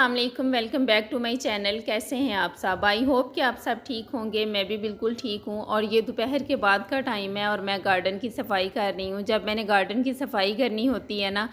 अस्सलाम वालेकुम, welcome back to my channel. कैसे हैं आप सब? आई होप कि आप सब ठीक होंगे। मैं भी बिल्कुल ठीक हूँ। और ये दोपहर के बाद का टाइम है और मैं गार्डन की सफाई कर रही हूँ। जब मैंने गार्डन की सफाई करनी होती है ना,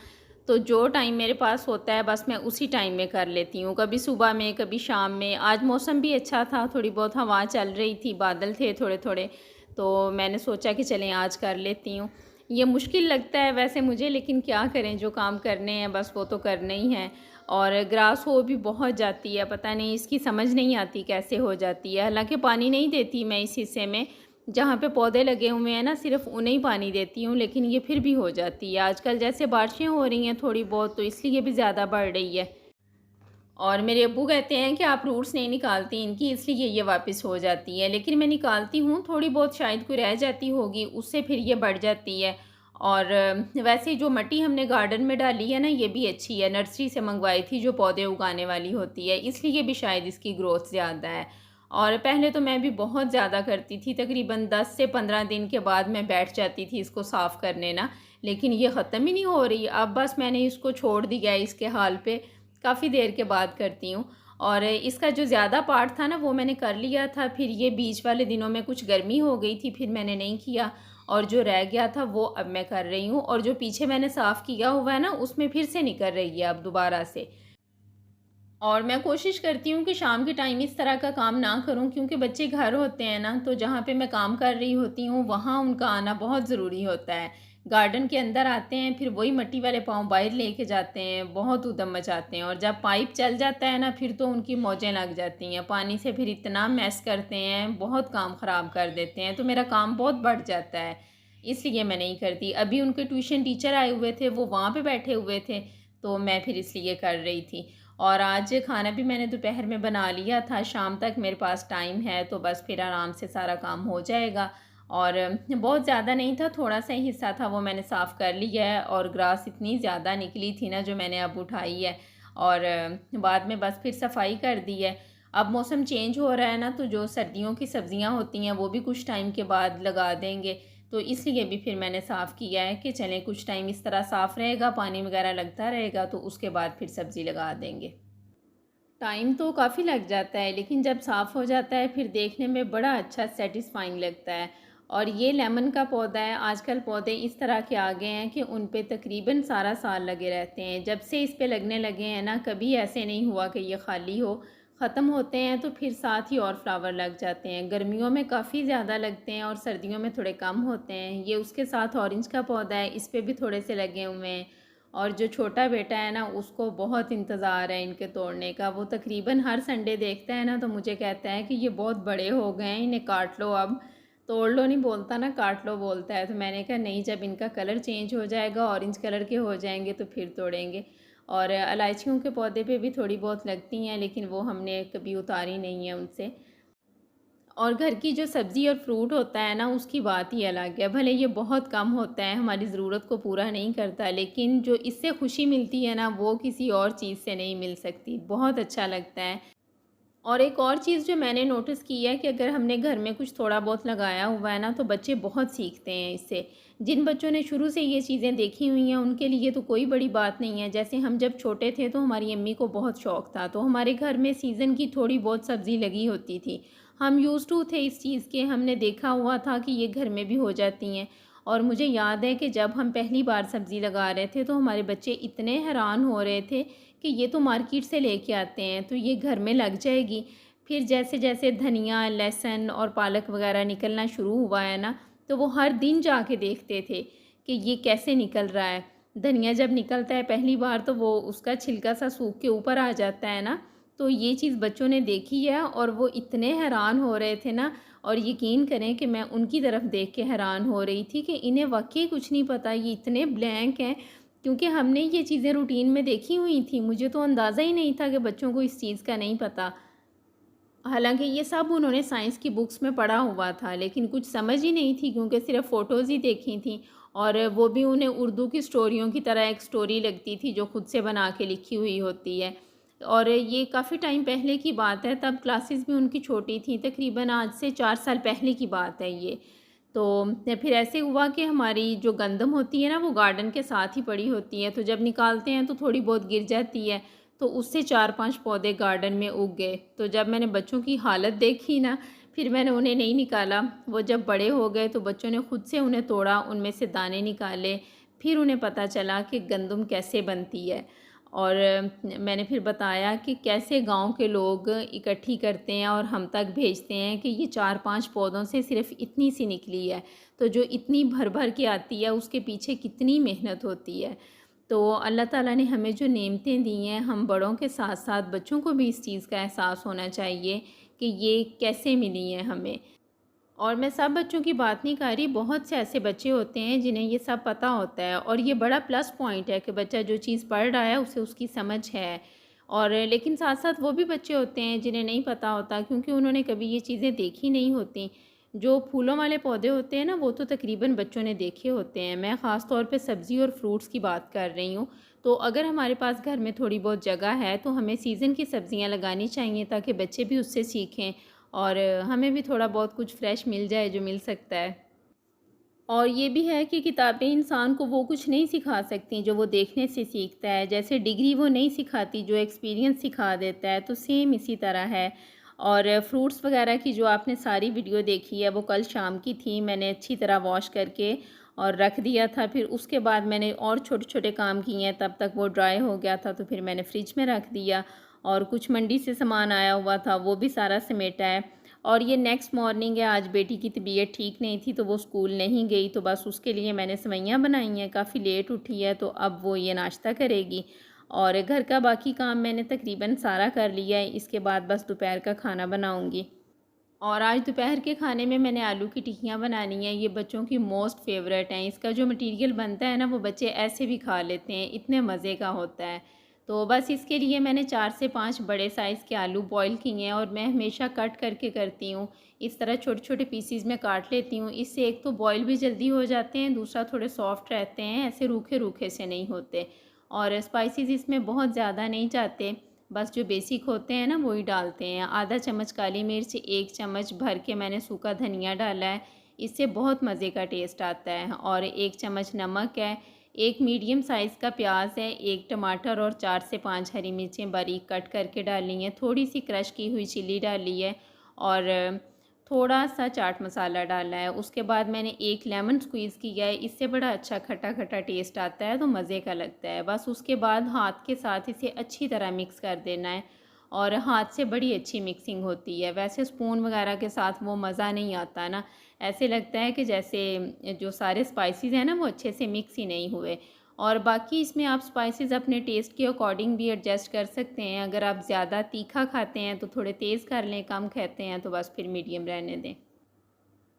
तो जो टाइम मेरे पास होता है बस मैं उसी टाइम में कर लेती हूँ। कभी सुबह में, कभी शाम में। आज मौसम भी अच्छा था, थोड़ी बहुत हवा चल रही थी, बादल थे थोड़े थोड़े, तो मैंने सोचा कि चलें आज कर लेती हूँ। ये मुश्किल लगता है वैसे मुझे, लेकिन क्या करें, जो काम करने हैं बस वो तो करने ही हैं। और ग्रास हो भी बहुत जाती है, पता नहीं इसकी समझ नहीं आती कैसे हो जाती है। हालांकि पानी नहीं देती मैं इस हिस्से में, जहाँ पे पौधे लगे हुए हैं ना, सिर्फ उन्हें ही पानी देती हूँ, लेकिन ये फिर भी हो जाती है। आजकल जैसे बारिशें हो रही हैं थोड़ी बहुत, तो इसलिए भी ज़्यादा बढ़ रही है। और मेरे अब्बू कहते हैं कि आप रूट्स नहीं निकालती इनकी, इसलिए ये वापस हो जाती है। लेकिन मैं निकालती हूँ, थोड़ी बहुत शायद कोई रह जाती होगी, उससे फिर ये बढ़ जाती है। और वैसे जो मिट्टी हमने गार्डन में डाली है ना, ये भी अच्छी है, नर्सरी से मंगवाई थी, जो पौधे उगाने वाली होती है, इसलिए भी शायद इसकी ग्रोथ ज़्यादा है। और पहले तो मैं भी बहुत ज़्यादा करती थी, तकरीबन 10 से 15 दिन के बाद मैं बैठ जाती थी इसको साफ़ करने ना, लेकिन ये ख़त्म ही नहीं हो रही। अब बस मैंने इसको छोड़ दिया है इसके हाल पे, काफ़ी देर के बाद करती हूँ। और इसका जो ज़्यादा पार्ट था ना, वो मैंने कर लिया था, फिर ये बीच वाले दिनों में कुछ गर्मी हो गई थी, फिर मैंने नहीं किया। और जो रह गया था वो अब मैं कर रही हूँ, और जो पीछे मैंने साफ़ किया हुआ है ना, उसमें फिर से निकल रही है अब दोबारा से। और मैं कोशिश करती हूँ कि शाम के टाइम इस तरह का काम ना करूँ, क्योंकि बच्चे घर होते हैं ना, तो जहाँ पे मैं काम कर रही होती हूँ वहाँ उनका आना बहुत ज़रूरी होता है। गार्डन के अंदर आते हैं, फिर वही मिट्टी वाले पाँव बाहर लेके जाते हैं, बहुत ऊधम मचाते हैं। और जब पाइप चल जाता है ना, फिर तो उनकी मौजें लग जाती हैं पानी से, फिर इतना मैस करते हैं, बहुत काम ख़राब कर देते हैं, तो मेरा काम बहुत बढ़ जाता है, इसलिए मैं नहीं करती। अभी उनके ट्यूशन टीचर आए हुए थे, वो वहाँ पे बैठे हुए थे, तो मैं फिर इसलिए कर रही थी। और आज खाना भी मैंने दोपहर में बना लिया था, शाम तक मेरे पास टाइम है, तो बस फिर आराम से सारा काम हो जाएगा। और बहुत ज़्यादा नहीं था, थोड़ा सा ही हिस्सा था, वो मैंने साफ़ कर लिया है। और ग्रास इतनी ज़्यादा निकली थी ना, जो मैंने अब उठाई है, और बाद में बस फिर सफाई कर दी है। अब मौसम चेंज हो रहा है ना, तो जो सर्दियों की सब्ज़ियाँ होती हैं वो भी कुछ टाइम के बाद लगा देंगे, तो इसलिए भी फिर मैंने साफ़ किया है कि चलें कुछ टाइम इस तरह साफ़ रहेगा, पानी वगैरह लगता रहेगा, तो उसके बाद फिर सब्ज़ी लगा देंगे। टाइम तो काफ़ी लग जाता है, लेकिन जब साफ़ हो जाता है फिर देखने में बड़ा अच्छा सेटिस्फाइंग लगता है। और ये लेमन का पौधा है, आजकल पौधे इस तरह के आ गए हैं कि उन पे तकरीबन सारा साल लगे रहते हैं। जब से इस पे लगने लगे हैं ना, कभी ऐसे नहीं हुआ कि ये खाली हो। ख़त्म होते हैं तो फिर साथ ही और फ्लावर लग जाते हैं। गर्मियों में काफ़ी ज़्यादा लगते हैं और सर्दियों में थोड़े कम होते हैं। ये उसके साथ ऑरेंज का पौधा है, इस पे भी थोड़े से लगे हुए हैं। और जो छोटा बेटा है ना, उसको बहुत इंतज़ार है इनके तोड़ने का। वो तकरीबन हर संडे देखता है ना, तो मुझे कहता है कि ये बहुत बड़े हो गए हैं, इन्हें काट लो अब। तोड़ लो नहीं बोलता ना, काट लो बोलता है। तो मैंने कहा नहीं, जब इनका कलर चेंज हो जाएगा, ऑरेंज कलर के हो जाएंगे, तो फिर तोड़ेंगे। और इलायचियों के पौधे पे भी थोड़ी बहुत लगती हैं, लेकिन वो हमने कभी उतारी नहीं है उनसे। और घर की जो सब्ज़ी और फ्रूट होता है ना, उसकी बात ही अलग है। भले ये बहुत कम होता है, हमारी ज़रूरत को पूरा नहीं करता, लेकिन जो इससे खुशी मिलती है ना, वो किसी और चीज़ से नहीं मिल सकती। बहुत अच्छा लगता है। और एक और चीज़ जो मैंने नोटिस की है कि अगर हमने घर में कुछ थोड़ा बहुत लगाया हुआ है ना, तो बच्चे बहुत सीखते हैं इससे। जिन बच्चों ने शुरू से ये चीज़ें देखी हुई हैं, उनके लिए तो कोई बड़ी बात नहीं है। जैसे हम जब छोटे थे, तो हमारी अम्मी को बहुत शौक़ था, तो हमारे घर में सीज़न की थोड़ी बहुत सब्ज़ी लगी होती थी। हम यूज़ टू थे इस चीज़ के, हमने देखा हुआ था कि ये घर में भी हो जाती हैं। और मुझे याद है कि जब हम पहली बार सब्ज़ी लगा रहे थे, तो हमारे बच्चे इतने हैरान हो रहे थे कि ये तो मार्केट से लेके आते हैं, तो ये घर में लग जाएगी। फिर जैसे-जैसे धनिया, लहसुन और पालक वगैरह निकलना शुरू हुआ है ना, तो वो हर दिन जाके देखते थे कि ये कैसे निकल रहा है। धनिया जब निकलता है पहली बार, तो वो उसका छिलका सा सूख के ऊपर आ जाता है ना, तो ये चीज़ बच्चों ने देखी है और वो इतने हैरान हो रहे थे ना। और यकीन करें कि मैं उनकी तरफ देख के हैरान हो रही थी कि इन्हें वाक़ई कुछ नहीं पता, ये इतने ब्लैंक हैं। क्योंकि हमने ये चीज़ें रूटीन में देखी हुई थी, मुझे तो अंदाज़ा ही नहीं था कि बच्चों को इस चीज़ का नहीं पता। हालांकि ये सब उन्होंने साइंस की बुक्स में पढ़ा हुआ था, लेकिन कुछ समझ ही नहीं थी, क्योंकि सिर्फ फ़ोटोज़ ही देखी थी। और वो भी उन्हें उर्दू की स्टोरियों की तरह एक स्टोरी लगती थी, जो खुद से बना के लिखी हुई होती है। और ये काफ़ी टाइम पहले की बात है, तब क्लासेस भी उनकी छोटी थी, तकरीबन आज से 4 साल पहले की बात है ये। तो फिर ऐसे हुआ कि हमारी जो गंदम होती है ना, वो गार्डन के साथ ही पड़ी होती है, तो जब निकालते हैं तो थोड़ी बहुत गिर जाती है। तो उससे 4-5 पौधे गार्डन में उग गए। तो जब मैंने बच्चों की हालत देखी ना, फिर मैंने उन्हें नहीं निकाला। वो जब बड़े हो गए तो बच्चों ने खुद से उन्हें तोड़ा, उनमें से दाने निकाले, फिर उन्हें पता चला कि गंदम कैसे बनती है। और मैंने फिर बताया कि कैसे गांव के लोग इकट्ठी करते हैं और हम तक भेजते हैं कि ये 4-5 पौधों से सिर्फ इतनी सी निकली है। तो जो इतनी भर भर के आती है उसके पीछे कितनी मेहनत होती है। तो अल्लाह ताला ने हमें जो नेमतें दी हैं, हम बड़ों के साथ साथ बच्चों को भी इस चीज़ का एहसास होना चाहिए कि ये कैसे मिली हैं हमें। और मैं सब बच्चों की बात नहीं कर रही, बहुत से ऐसे बच्चे होते हैं जिन्हें ये सब पता होता है और ये बड़ा प्लस पॉइंट है कि बच्चा जो चीज़ पढ़ रहा है उसे उसकी समझ है। और लेकिन साथ साथ वो भी बच्चे होते हैं जिन्हें नहीं पता होता, क्योंकि उन्होंने कभी ये चीज़ें देखी नहीं होती। जो फूलों वाले पौधे होते हैं ना, वो तो तकरीबन बच्चों ने देखे होते हैं। मैं ख़ास तौर पे सब्ज़ी और फ्रूट्स की बात कर रही हूँ। तो अगर हमारे पास घर में थोड़ी बहुत जगह है तो हमें सीज़न की सब्ज़ियाँ लगानी चाहिए ताकि बच्चे भी उससे सीखें और हमें भी थोड़ा बहुत कुछ फ्रेश मिल जाए जो मिल सकता है। और ये भी है कि किताबें इंसान को वो कुछ नहीं सिखा सकती जो वो देखने से सीखता है। जैसे डिग्री वो नहीं सिखाती जो एक्सपीरियंस सिखा देता है, तो सेम इसी तरह है। और फ्रूट्स वगैरह की जो आपने सारी वीडियो देखी है वो कल शाम की थी। मैंने अच्छी तरह वॉश करके और रख दिया था। फिर उसके बाद मैंने और छोटे छोटे काम किए हैं, तब तक वो ड्राई हो गया था तो फिर मैंने फ्रिज में रख दिया। और कुछ मंडी से सामान आया हुआ था वो भी सारा समेटा है। और ये नेक्स्ट मॉर्निंग है, आज बेटी की तबीयत ठीक नहीं थी तो वो स्कूल नहीं गई, तो बस उसके लिए मैंने सेवइयाँ बनाई हैं। काफ़ी लेट उठी है तो अब वो ये नाश्ता करेगी। और घर का बाकी काम मैंने तकरीबन सारा कर लिया है। इसके बाद बस दोपहर का खाना बनाऊँगी। और आज दोपहर के खाने में मैंने आलू की टिक्कियाँ बनानी है। ये बच्चों की मोस्ट फेवरेट हैं। इसका जो मटेरियल बनता है ना, वो बच्चे ऐसे भी खा लेते हैं, इतने मज़े का होता है। तो बस इसके लिए मैंने 4 से 5 बड़े साइज़ के आलू बॉईल किए हैं और मैं हमेशा कट करके करती हूँ। इस तरह छोटे छोटे पीसीज में काट लेती हूँ। इससे एक तो बॉईल भी जल्दी हो जाते हैं, दूसरा थोड़े सॉफ्ट रहते हैं, ऐसे रूखे रूखे से नहीं होते। और स्पाइसेस इसमें बहुत ज़्यादा नहीं चाहते, बस जो बेसिक होते हैं ना वही डालते हैं। आधा चम्मच काली मिर्च, 1 चम्मच भर के मैंने सूखा धनिया डाला है, इससे बहुत मज़े का टेस्ट आता है। और 1 चम्मच नमक है, 1 मीडियम साइज़ का प्याज है, 1 टमाटर और 4 से 5 हरी मिर्चें बारीक कट करके डाली हैं, थोड़ी सी क्रश की हुई चिली डाली है और थोड़ा सा चाट मसाला डाला है। उसके बाद मैंने 1 लेमन स्क्वीज़ किया है, इससे बड़ा अच्छा खट्टा खट्टा टेस्ट आता है तो मज़े का लगता है। बस उसके बाद हाथ के साथ इसे अच्छी तरह मिक्स कर देना है और हाथ से बड़ी अच्छी मिक्सिंग होती है। वैसे स्पून वगैरह के साथ वो मज़ा नहीं आता ना, ऐसे लगता है कि जैसे जो सारे स्पाइसेस हैं ना वो अच्छे से मिक्स ही नहीं हुए। और बाकी इसमें आप स्पाइसेस अपने टेस्ट के अकॉर्डिंग भी एडजस्ट कर सकते हैं। अगर आप ज़्यादा तीखा खाते हैं तो थोड़े तेज़ कर लें, कम खाते हैं तो बस फिर मीडियम रहने दें।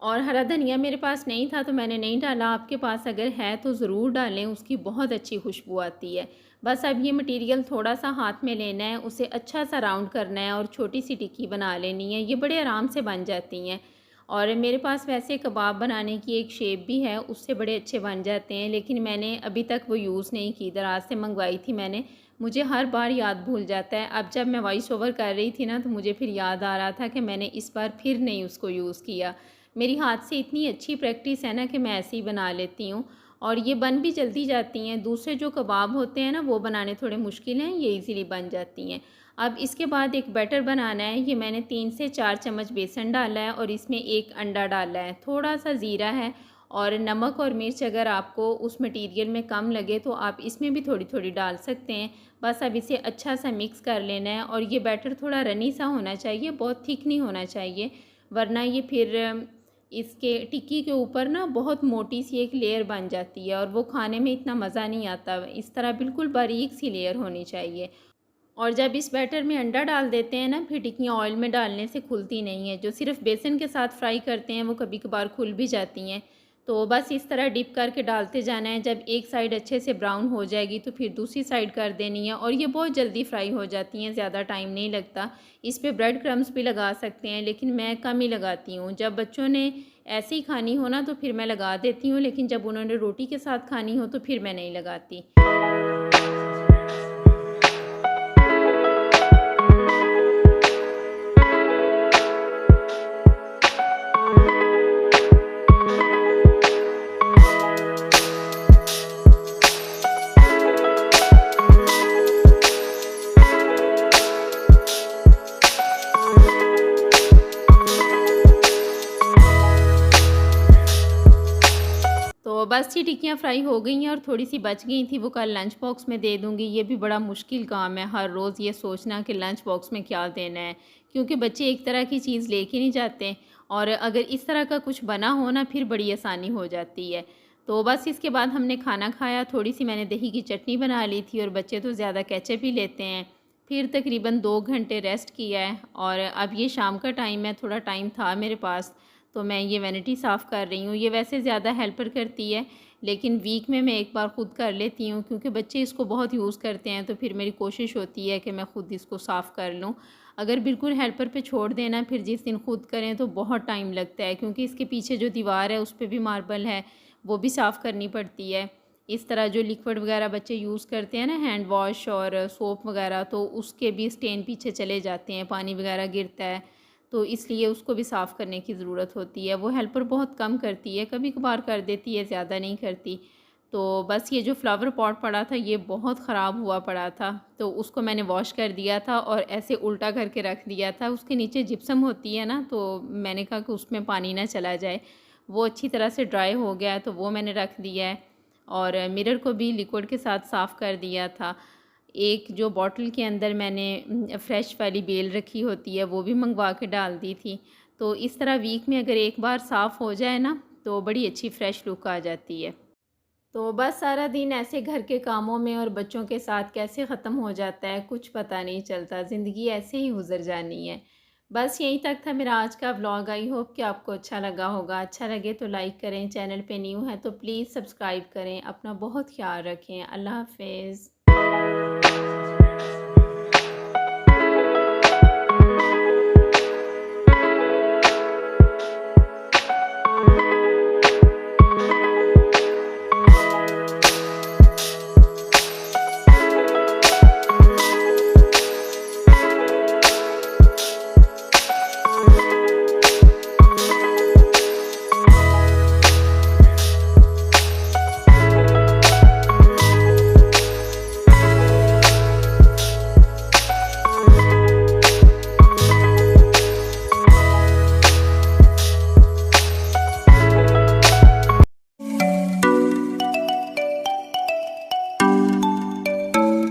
और हरा धनिया मेरे पास नहीं था तो मैंने नहीं डाला, आपके पास अगर है तो ज़रूर डालें, उसकी बहुत अच्छी खुशबू आती है। बस अब ये मटेरियल थोड़ा सा हाथ में लेना है, उसे अच्छा सा राउंड करना है और छोटी सी टिक्की बना लेनी है। ये बड़े आराम से बन जाती हैं। और मेरे पास वैसे कबाब बनाने की एक शेप भी है, उससे बड़े अच्छे बन जाते हैं, लेकिन मैंने अभी तक वो यूज़ नहीं की। दराज से मंगवाई थी मैंने, मुझे हर बार याद भूल जाता है। अब जब मैं वॉइस ओवर कर रही थी ना तो मुझे फिर याद आ रहा था कि मैंने इस बार फिर नहीं उसको यूज़ किया। मेरी हाथ से इतनी अच्छी प्रैक्टिस है ना कि मैं ऐसे ही बना लेती हूँ और ये बन भी जल्दी जाती हैं। दूसरे जो कबाब होते हैं ना वो बनाने थोड़े मुश्किल हैं, ये इजीली बन जाती हैं। अब इसके बाद एक बैटर बनाना है। ये मैंने 3 से 4 चम्मच बेसन डाला है और इसमें 1 अंडा डाला है, थोड़ा सा ज़ीरा है और नमक और मिर्च अगर आपको उस मटेरियल में कम लगे तो आप इसमें भी थोड़ी थोड़ी डाल सकते हैं। बस अब इसे अच्छा सा मिक्स कर लेना है और ये बैटर थोड़ा रनी सा होना चाहिए, बहुत थिक नहीं होना चाहिए, वरना ये फिर इसके टिक्की के ऊपर ना बहुत मोटी सी एक लेयर बन जाती है और वो खाने में इतना मज़ा नहीं आता। इस तरह बिल्कुल बारीक सी लेयर होनी चाहिए। और जब इस बैटर में अंडा डाल देते हैं ना, फिर टिक्कियाँ ऑयल में डालने से खुलती नहीं है। जो सिर्फ बेसन के साथ फ्राई करते हैं वो कभी कभार खुल भी जाती हैं। तो बस इस तरह डिप करके डालते जाना है। जब एक साइड अच्छे से ब्राउन हो जाएगी तो फिर दूसरी साइड कर देनी है और ये बहुत जल्दी फ्राई हो जाती हैं, ज़्यादा टाइम नहीं लगता। इस पर ब्रेड क्रम्स भी लगा सकते हैं, लेकिन मैं कम ही लगाती हूँ। जब बच्चों ने ऐसे ही खानी हो ना तो फिर मैं लगा देती हूँ, लेकिन जब उन्होंने रोटी के साथ खानी हो तो फिर मैं नहीं लगाती। तो बस ये टिक्कियाँ फ्राई हो गई हैं और थोड़ी-सी बच गई थी, वो कल लंच बॉक्स में दे दूँगी। ये भी बड़ा मुश्किल काम है, हर रोज़ ये सोचना कि लंच बॉक्स में क्या देना है, क्योंकि बच्चे एक तरह की चीज़ लेके नहीं जाते और अगर इस तरह का कुछ बना हो ना, फिर बड़ी आसानी हो जाती है। तो बस इसके बाद हमने खाना खाया, थोड़ी-सी मैंने दही की चटनी बना ली थी और बच्चे तो ज़्यादा केचप ही लेते हैं। फिर तकरीबन 2 घंटे रेस्ट किया है और अब ये शाम का टाइम है, थोड़ा टाइम था मेरे पास, तो मैं ये वैनिटी साफ़ कर रही हूँ। ये वैसे ज़्यादा हेल्पर करती है, लेकिन वीक में मैं एक बार ख़ुद कर लेती हूँ क्योंकि बच्चे इसको बहुत यूज़ करते हैं, तो फिर मेरी कोशिश होती है कि मैं ख़ुद इसको साफ़ कर लूँ। अगर बिल्कुल हेल्पर पे छोड़ देना, फिर जिस दिन खुद करें तो बहुत टाइम लगता है, क्योंकि इसके पीछे जो दीवार है उस पे भी मार्बल है, वो भी साफ़ करनी पड़ती है। इस तरह जो लिक्विड वगैरह बच्चे यूज़ करते हैं ना, हैंड वॉश और सोप वगैरह, तो उसके भी स्टेन पीछे चले जाते हैं, पानी वगैरह गिरता है, तो इसलिए उसको भी साफ़ करने की ज़रूरत होती है। वो हेल्पर बहुत कम करती है, कभी कभार कर देती है, ज़्यादा नहीं करती। तो बस ये जो फ्लावर पॉट पड़ा था ये बहुत ख़राब हुआ पड़ा था, तो उसको मैंने वॉश कर दिया था और ऐसे उल्टा करके रख दिया था। उसके नीचे जिप्सम होती है ना, तो मैंने कहा कि उसमें पानी ना चला जाए। वो अच्छी तरह से ड्राई हो गया है, तो वो मैंने रख दिया है और मिरर को भी लिक्विड के साथ साफ़ कर दिया था। एक जो बॉटल के अंदर मैंने फ़्रेश वाली बेल रखी होती है, वो भी मंगवा के डाल दी थी। तो इस तरह वीक में अगर एक बार साफ़ हो जाए ना, तो बड़ी अच्छी फ़्रेश लुक आ जाती है। तो बस सारा दिन ऐसे घर के कामों में और बच्चों के साथ कैसे ख़त्म हो जाता है, कुछ पता नहीं चलता, ज़िंदगी ऐसे ही गुज़र जानी है। बस यहीं तक था मेरा आज का व्लॉग। आई होप कि आपको अच्छा लगा होगा। अच्छा लगे तो लाइक करें, चैनल पे न्यू है तो प्लीज़ सब्सक्राइब करें। अपना बहुत ख़्याल रखें। अल्लाह हाफ़िज़।